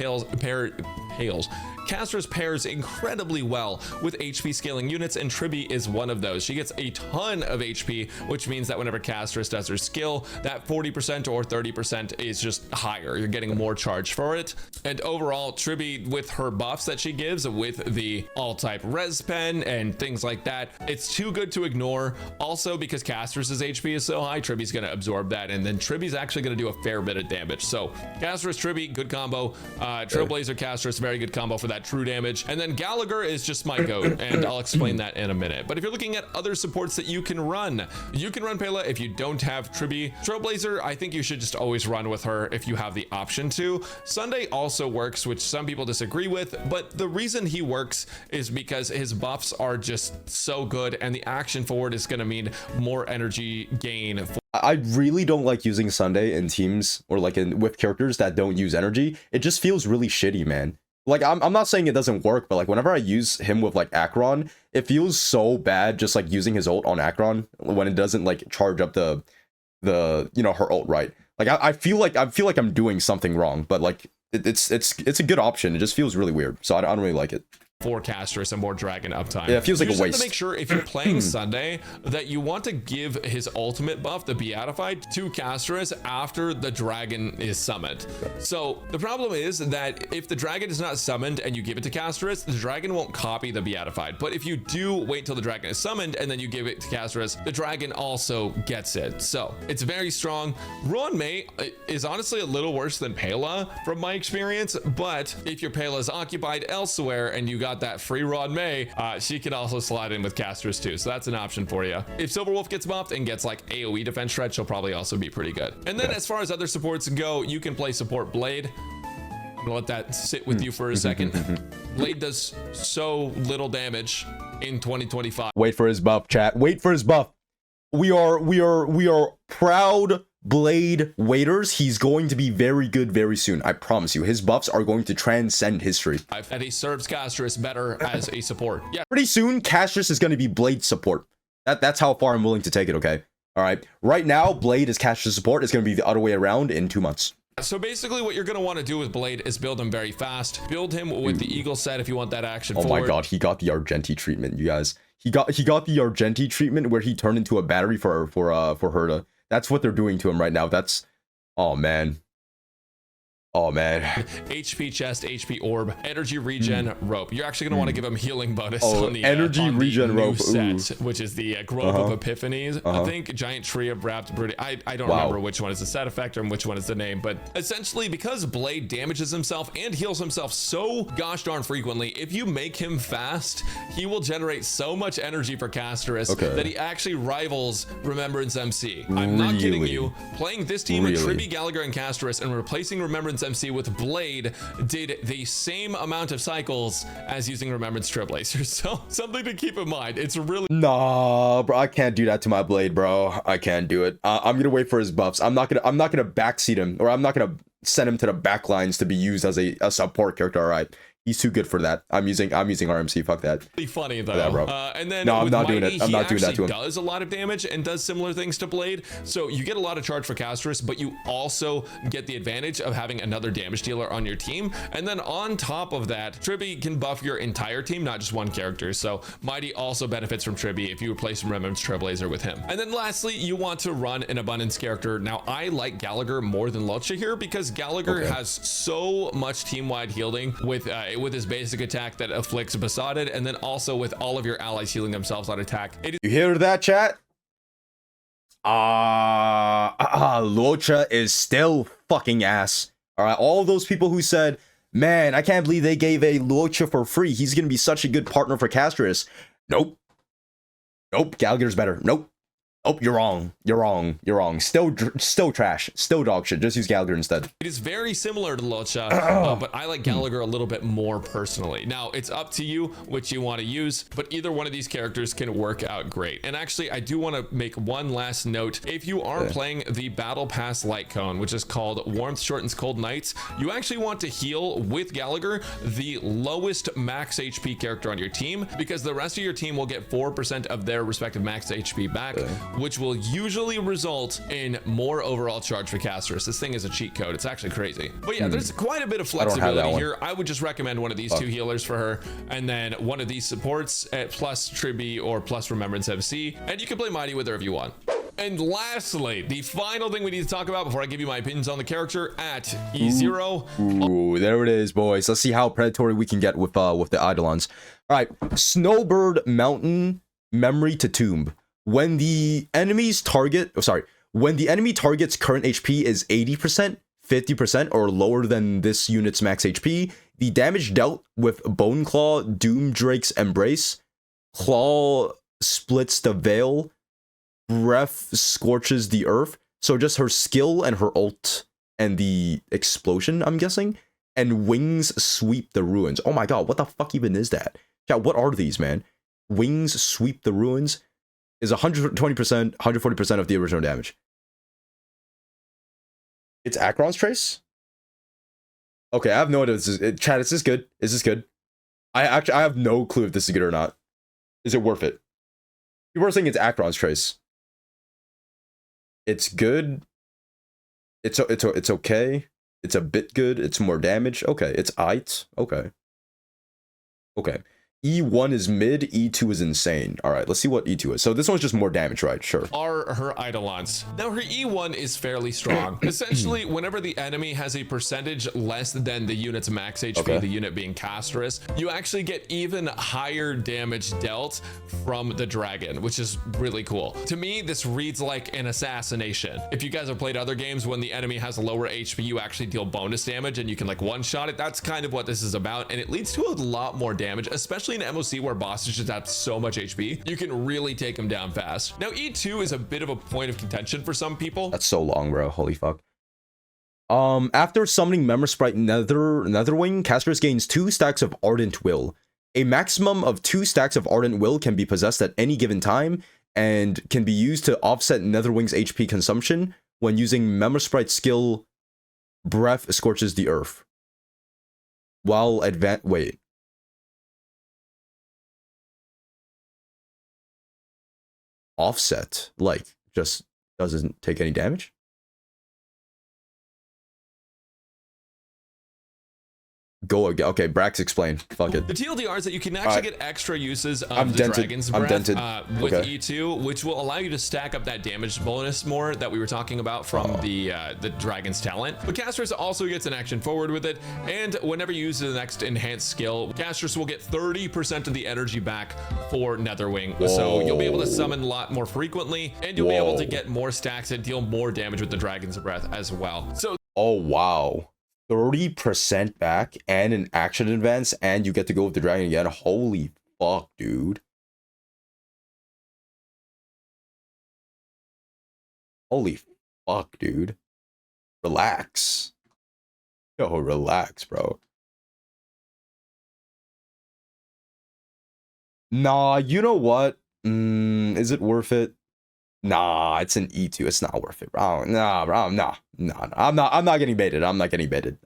Castorice pairs incredibly well with HP scaling units, and Tribby is one of those. She gets a ton of HP, which means that whenever Castorice does her skill, that 40% or 30% is just higher. You're getting more charge for it. And overall, Tribby, with her buffs that she gives, with the all-type res pen and things like that, it's too good to ignore. Also, because Castorice's HP is so high, Tribby's going to absorb that, and then Tribby's actually going to do a fair bit of damage. So Castorice, Tribby, good combo. Trailblazer, Castorice, very good combo for that true damage. And then Gallagher is just my goat, and I'll explain that in a minute. But if you're looking at other supports that you can run Pela if you don't have Tribby. Trailblazer, I think you should just always run with her if you have the option to. Sunday also works, which some people disagree with, but the reason he works is because his buffs are just so good, and the action forward is going to mean more energy gain. I really don't like using Sunday in teams or like with characters that don't use energy. It just feels really shitty, man. Like, I'm not saying it doesn't work, but like whenever I use him with like Akron, it feels so bad just like using his ult on Akron when it doesn't like charge up the you know, her ult right. Like I feel like I'm doing something wrong, but like it's a good option. It just feels really weird, so I don't really like it. For Castorice and more dragon uptime. Yeah, it feels like a waste. You just have to make sure if you're playing Sunday that you want to give his ultimate buff, the Beatified, to Castorice after the dragon is summoned. So the problem is that if the dragon is not summoned and you give it to Castorice, the dragon won't copy the Beatified. But if you do wait till the dragon is summoned and then you give it to Castorice, the dragon also gets it. So it's very strong. Ruan Mei is honestly a little worse than Pela from my experience, but if your Pela is occupied elsewhere and you got that free Ruan Mei, she can also slide in with Castorice too, so that's an option for you. If Silverwolf gets buffed and gets like AoE defense shred, she'll probably also be pretty good. And then as far as other supports go, you can play support Blade. I'm gonna let that sit with you for a second. Blade does so little damage in 2025. Wait for his buff, chat. Wait for his buff. We are proud Blade waiters. He's going to be very good very soon. I promise you. His buffs are going to transcend history. And he serves Castorice better as a support. Yeah. Pretty soon, Castorice is going to be Blade support. That's how far I'm willing to take it, okay? All right. Right now, Blade is Castorice support. It's going to be the other way around in 2 months. So basically what you're going to want to do with Blade is build him very fast. Build him with the Eagle set if you want that action forward. Oh my god, he got the Argenti treatment, you guys. He got the Argenti treatment where he turned into a battery for Herta. That's what they're doing to him right now. That's, oh man. Oh man. HP chest, HP orb, energy regen, rope. You're actually gonna want to give him healing bonus on the energy on the regen new rope, set, which is the Grove of Epiphanies. I think giant tree of wrapped brooding. I don't remember which one is the set effect and which one is the name, but essentially because Blade damages himself and heals himself so gosh darn frequently, if you make him fast, he will generate so much energy for Castorice that he actually rivals Remembrance MC. I'm not kidding you. Playing this team with Tribby, Gallagher, and Castorice and replacing Remembrance MC with Blade did the same amount of cycles as using Remembrance Trailblazer. So something to keep in mind. It's really nah, bro. I can't do that to my Blade, bro. I can't do it. I'm gonna wait for his buffs. I'm not gonna backseat him, or I'm not gonna send him to the back lines to be used as a support character. All right. He's too good for that. I'm using RMC. Fuck that. Pretty funny though. Yeah, bro. And then no, I'm not Mighty, doing it. I'm not doing that to him. Does a lot of damage and does similar things to Blade. So you get a lot of charge for Castorice, but you also get the advantage of having another damage dealer on your team. And then on top of that, Tribby can buff your entire team, not just one character. So Mighty also benefits from Tribby if you replace Remembrance Trailblazer with him. And then lastly, you want to run an abundance character. Now I like Gallagher more than Lucha here because Gallagher has so much team-wide healing with his basic attack that afflicts Besotted, and then also with all of your allies healing themselves on attack. You hear that, chat? Lucha is still fucking ass. All right, all those people who said, man, I can't believe they gave a Lucha for free. He's gonna be such a good partner for Castorice. Nope. Gallagher's better. Nope. You're wrong. Still trash. Still dog shit. Just use Gallagher instead. It is very similar to Lucha, but I like Gallagher a little bit more personally. Now, it's up to you which you want to use, but either one of these characters can work out great. And actually, I do want to make one last note. If you are playing the Battle Pass Light Cone, which is called Warmth Shortens Cold Nights, you actually want to heal with Gallagher the lowest max HP character on your team, because the rest of your team will get 4% of their respective max HP back, which will usually result in more overall charge for Castorice. This thing is a cheat code. It's actually crazy. But yeah, there's quite a bit of flexibility here. I would just recommend one of these two healers for her, and then one of these supports at plus Tribby or plus Remembrance MC, and you can play Mighty with her if you want. And lastly, the final thing we need to talk about before I give you my opinions on the character at E0. Ooh, there it is, boys. Let's see how predatory we can get with the Eidolons. All right, Snowbird Mountain Memory to Tomb. When the enemy target's current HP is 80%, 50%, or lower than this unit's max HP, the damage dealt with Bone Claw, Doom Drake's Embrace, Claw splits the veil, Breath scorches the earth. So just her skill and her ult and the explosion, I'm guessing, and Wings sweep the ruins. Oh my god, what the fuck even is that? Yeah, what are these, man? Wings sweep the ruins is 120%, 140% of the original damage. It's Akron's Trace? Okay, I have no idea. Chat, is this good? Is this good? I have no clue if this is good or not. Is it worth it? People are saying it's Akron's Trace. It's good. It's okay. It's a bit good. It's more damage. Okay, it's aight. Okay. E1 is mid, E2 is insane. All right, let's see what E2 is. So this one's just more damage, right? Sure. Are her Eidolons. Now her E1 is fairly strong. Essentially, whenever the enemy has a percentage less than the unit's max HP, the unit being Castorice, you actually get even higher damage dealt from the dragon, which is really cool. To me, this reads like an assassination. If you guys have played other games, when the enemy has a lower HP, you actually deal bonus damage and you can like one-shot it. That's kind of what this is about, and it leads to a lot more damage, especially in MOC where bosses just have so much HP. You can really take them down fast. Now E2 is a bit of a point of contention for some people. That's so long, bro. Holy fuck. After summoning Membersprite Netherwing, Castorice gains 2 stacks of Ardent Will. A maximum of 2 stacks of Ardent Will can be possessed at any given time and can be used to offset Netherwing's HP consumption when using Membersprite skill Breath Scorches the Earth. While offset, like, just doesn't take any damage? Go again. Okay, Brax, explain. Fuck it. The TLDR is that you can actually get extra uses of I'm the dented. Dragon's I'm Breath dented. with Okay. E2, which will allow you to stack up that damage bonus more that we were talking about from the Dragon's Talent. But Castorice also gets an action forward with it, and whenever you use the next enhanced skill, Castorice will get 30% of the energy back for Netherwing. Whoa. So you'll be able to summon a lot more frequently, and you'll be able to get more stacks and deal more damage with the Dragon's Breath as well. So Oh, wow. 30% back and an action advance, and you get to go with the dragon again. Holy fuck, dude. Holy fuck, dude. Relax. Yo, relax, bro. Nah, you know what? Is it worth it? Nah, it's an E2. It's not worth it, bro. Nah, bro. Nah. I'm not getting baited. I'm not getting baited.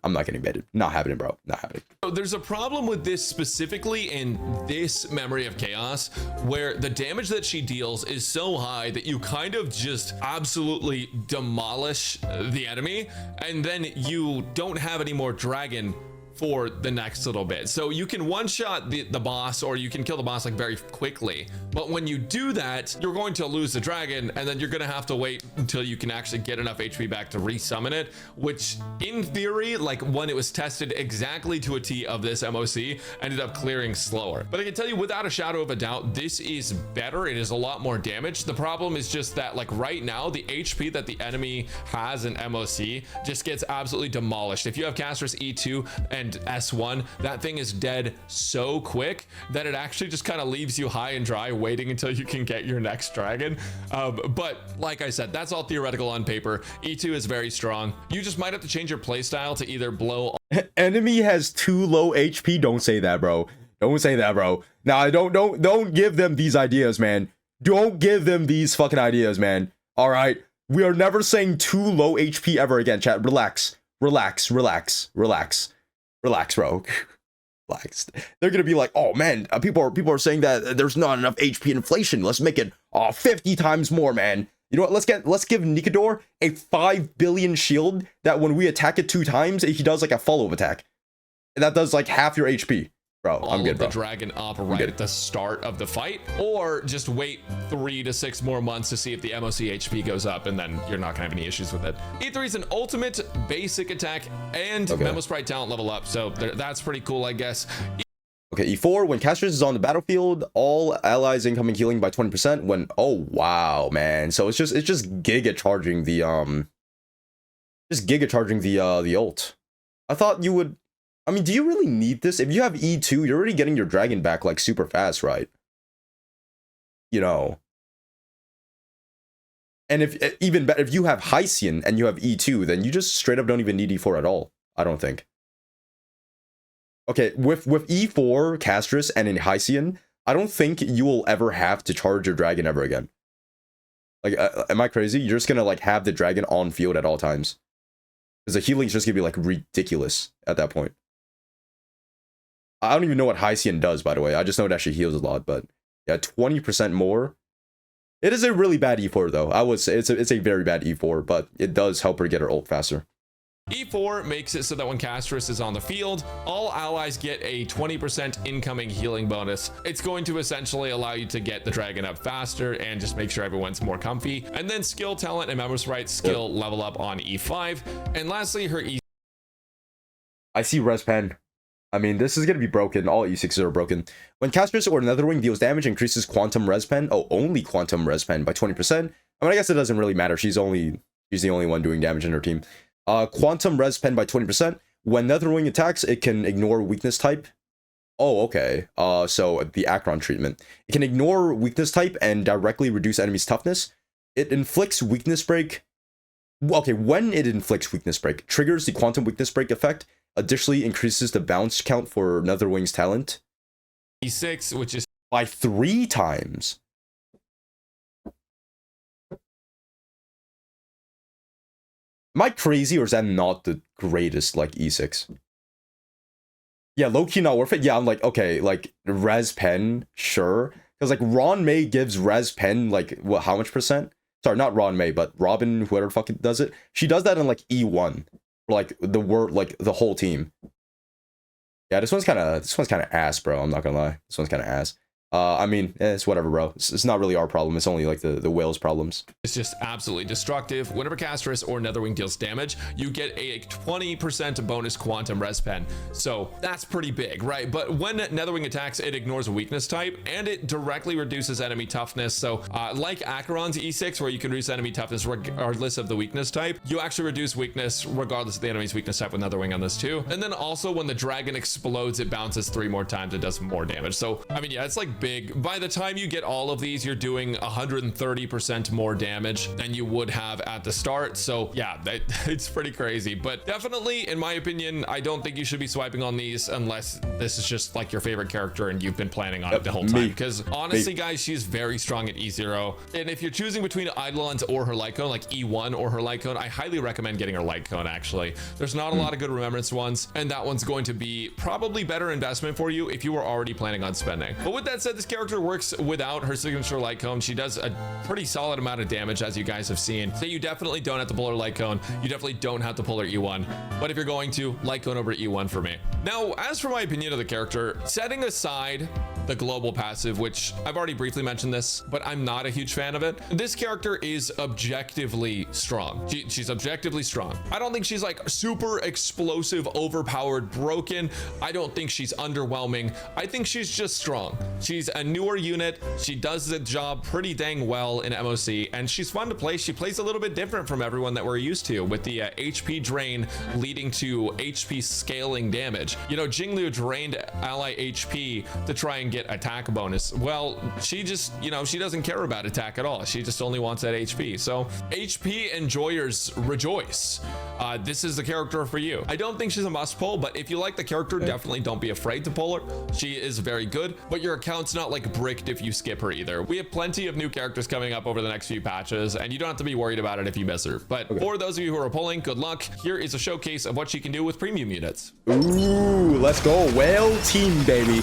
Not happening, bro. Not happening. So there's a problem with this specifically in this Memory of Chaos, where the damage that she deals is so high that you kind of just absolutely demolish the enemy, and then you don't have any more dragon for the next little bit. So you can one-shot the boss, or you can kill the boss like very quickly, but when you do that, you're going to lose the dragon, and then you're gonna have to wait until you can actually get enough HP back to resummon it, which in theory, like when it was tested exactly to a T of this MOC, ended up clearing slower. But I can tell you without a shadow of a doubt, this is better. It is a lot more damage. The problem is just that like right now, the HP that the enemy has in MOC just gets absolutely demolished. If you have Castorice E2 and S1, that thing is dead so quick that it actually just kind of leaves you high and dry waiting until you can get your next dragon. But like I said, that's all theoretical on paper. E2 is very strong. You just might have to change your playstyle to either blow Enemy has too low HP. Don't say that, bro. Don't say that, bro. Nah, don't give them these ideas, man. Don't give them these fucking ideas, man. All right, we are never saying too low HP ever again. Chat, relax, relax, relax, relax. Relax, bro. Relax. They're gonna be like, oh man, people are saying that there's not enough HP inflation. Let's make it 50 times more, man. You know what? Let's give Nikador a 5 billion shield that when we attack it 2 times, he does like a follow-up attack. And that does like half your HP. Bro, I'm good, bro. The dragon up right at the start of the fight, or just wait 3 to 6 more months to see if the MOC HP goes up, and then you're not gonna have any issues with it. E3 is an ultimate basic attack and Memo Sprite talent level up, so that's pretty cool, I guess. Okay, E4, when Castorice is on the battlefield, all allies incoming healing by 20% when, oh wow, man. So it's just giga charging the the ult. I thought you would, I mean, do you really need this? If you have E2, you're already getting your dragon back like super fast, right? You know. And if even better, if you have Hycian and you have E2, then you just straight up don't even need E4 at all. I don't think. Okay, with E4, Castorice, and in Hycian, I don't think you will ever have to charge your dragon ever again. Like, am I crazy? You're just gonna like have the dragon on field at all times. Because the healing is just gonna be like ridiculous at that point. I don't even know what Hycian does, by the way. I just know it actually heals a lot, but yeah, 20% more. It is a really bad E4 though. I would say it's a very bad E4, but it does help her get her ult faster. E4 makes it so that when Castorice is on the field, all allies get a 20% incoming healing bonus. It's going to essentially allow you to get the dragon up faster and just make sure everyone's more comfy. And then skill, talent, and Memo Sprite skill level up on E5. And lastly, her E. I see Res Pen. I mean, this is going to be broken. All E6s are broken. When Castorice or Netherwing deals damage, increases Quantum Res Pen. Oh, only Quantum Res Pen by 20%. I mean, I guess it doesn't really matter. She's the only one doing damage in her team. Quantum Res Pen by 20%. When Netherwing attacks, it can ignore weakness type. Oh, okay. So the Akron treatment. It can ignore weakness type and directly reduce enemy's toughness. It inflicts weakness break. Okay, when it inflicts weakness break, triggers the quantum weakness break effect. Additionally, increases the bounce count for Netherwing's talent. E6, which is by 3 times. Am I crazy, or is that not the greatest, like, E6? Yeah, low-key not worth it. Yeah, I'm like, okay, like, Res Pen, sure. Because, like, Ron May gives Res Pen, like, what, how much percent? Sorry, not Ron May, but Robin, whoever fucking does it. She does that in, like, E1. Like, the word, like, the whole team. Yeah, this one's kind of ass, bro. I'm not gonna lie. This one's kind of ass. I mean, it's whatever, bro. It's not really our problem. It's only like the whale's problems. It's just absolutely destructive. Whenever Castorice or Netherwing deals damage, you get a 20% bonus quantum res pen. So that's pretty big, right? But when Netherwing attacks, it ignores a weakness type and it directly reduces enemy toughness. So like Acheron's E6, where you can reduce enemy toughness regardless of the weakness type, you actually reduce weakness regardless of the enemy's weakness type with Netherwing on this too. And then also when the dragon explodes, it bounces 3 more times. It does more damage. So I mean, yeah, it's like big. By the time you get all of these, you're doing 130% more damage than you would have at the start. So yeah, it's pretty crazy. But definitely, in my opinion, I don't think you should be swiping on these unless this is just like your favorite character and you've been planning on it the whole time. Because honestly, guys, she's very strong at E0. And if you're choosing between Eidolons or her light cone, like E1 or her light cone, I highly recommend getting her light cone, actually. There's not a lot of good remembrance ones, and that one's going to be probably better investment for you if you were already planning on spending. But with that said, this character works without her signature light cone. She does a pretty solid amount of damage, as you guys have seen. So you definitely don't have to pull her light cone. You definitely don't have to pull her E1. But if you're going to, light cone over E1 for me. Now, as for my opinion of the character, setting aside the global passive, which I've already briefly mentioned this, but I'm not a huge fan of it. This character is objectively strong. She's objectively strong. I don't think she's like super explosive, overpowered, broken. I don't think she's underwhelming. I think she's just strong. She's a newer unit. She does the job pretty dang well in MOC, and she's fun to play. She plays a little bit different from everyone that we're used to, with the HP drain leading to HP scaling damage. You know, Jinglu drained ally HP to try and get attack bonus. Well, she just, you know, she doesn't care about attack at all. She just only wants that HP. So HP enjoyers rejoice. This is the character for you. I don't think she's a must pull, but if you like the character, definitely don't be afraid to pull her. She is very good, but your account's not like bricked if you skip her either. We have plenty of new characters coming up over the next few patches, and you don't have to be worried about it if you miss her. But for those of you who are pulling, good luck. Here is a showcase of what she can do with premium units. Ooh, let's go. Whale team, baby.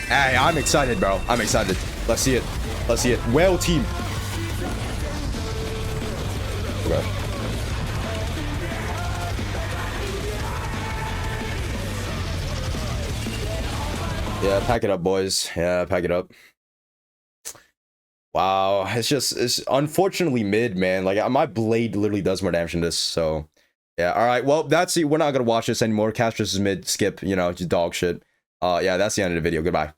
Hey, I'm excited, bro. I'm excited. Let's see it. Let's see it. Whale team. Okay. Yeah, pack it up, boys. Yeah, pack it up. Wow, it's unfortunately mid, man. Like, my blade literally does more damage than this, so yeah. All right, well, that's it. We're not gonna watch this anymore. Castorice is mid. Skip, you know, just dog shit. Yeah, that's the end of the video. Goodbye.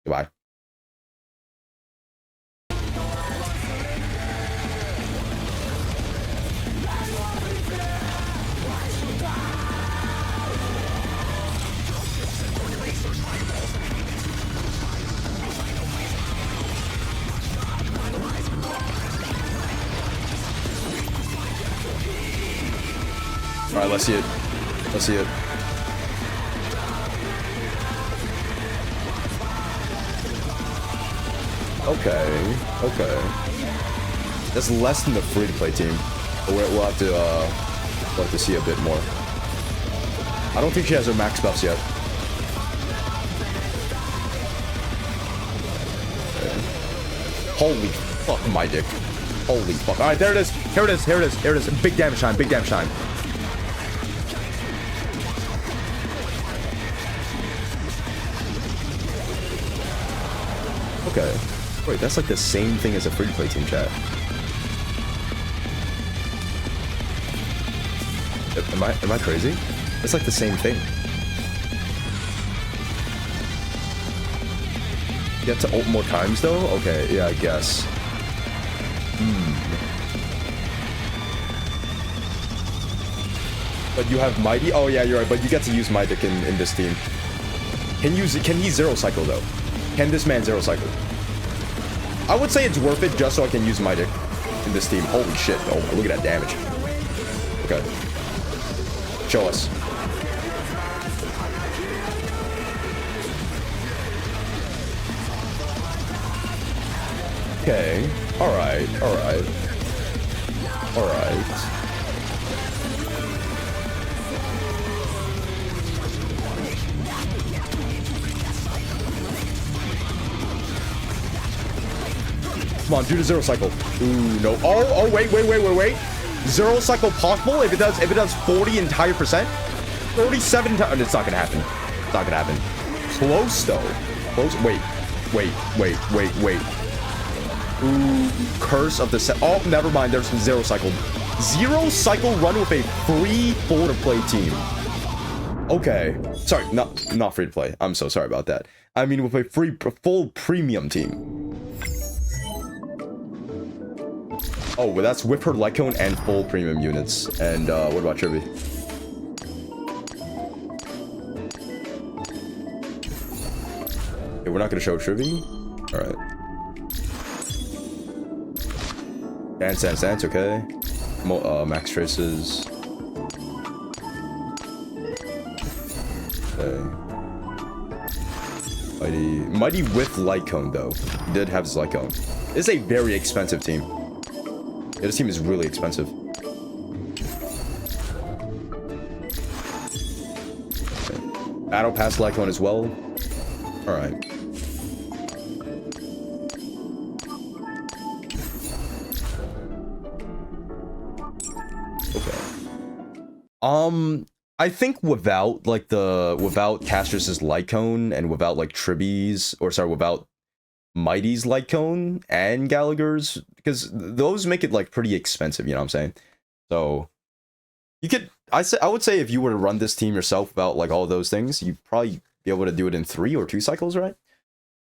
Goodbye. All right, let's see it. Let's see it. Okay, okay. That's less than the free-to-play team. But we'll have to see a bit more. I don't think she has her max buffs yet. Okay. Holy fuck, my dick. Holy fuck. All right, there it is. Here it is. Here it is. Here it is. Big damage time. Big damage time. Okay. Wait, that's like the same thing as a free-to-play team, chat. Am I crazy? It's like the same thing. You have to ult more times though? Okay, yeah, I guess. But you have Mighty? Oh yeah, you're right, but you get to use Mighty in this team. Can he zero cycle though? Can this man zero cycle? I would say it's worth it just so I can use my dick in this team. Holy shit. Oh, look at that damage. Okay. Show us. Okay. Alright. Alright. Alright. Come on, do the zero cycle. Ooh, no. Oh, wait. Zero cycle possible if it does 40 entire percent? 37 times. It's not gonna happen. Not gonna happen. Close though. Close. Wait. Ooh, Curse of the set. Oh, never mind. There's zero cycle. Zero cycle run with a free full to play team. Okay. Sorry, not free to play. I'm so sorry about that. I mean, with a full premium team. Oh, well, that's with her light cone and full premium units. And what about Trivy? Okay, we're not gonna show Trivy. All right. Dance, okay. Max traces. Okay. Mighty with light cone though. He did have his light cone. This is a very expensive team. Yeah, this team is really expensive. Okay. Battle pass light cone as well. All right. Okay. I think without Castorice's light cone and without like Tribby's, or sorry, without Mighty's light cone and Gallagher's, because those make it like pretty expensive, you know what I'm saying? So you could, I would say if you were to run this team yourself without like all those things, you'd probably be able to do it in 3 or 2 cycles, right?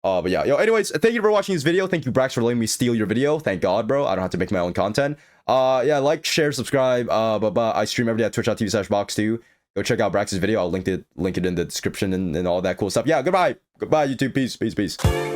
But yeah, anyways, thank you for watching this video. Thank you, Brax, for letting me steal your video. Thank God, bro. I don't have to make my own content. Yeah, like, share, subscribe. But I stream every day at twitch.tv/box2. Go check out Brax's video. I'll link it in the description and all that cool stuff. Yeah, goodbye. Goodbye, YouTube. Peace.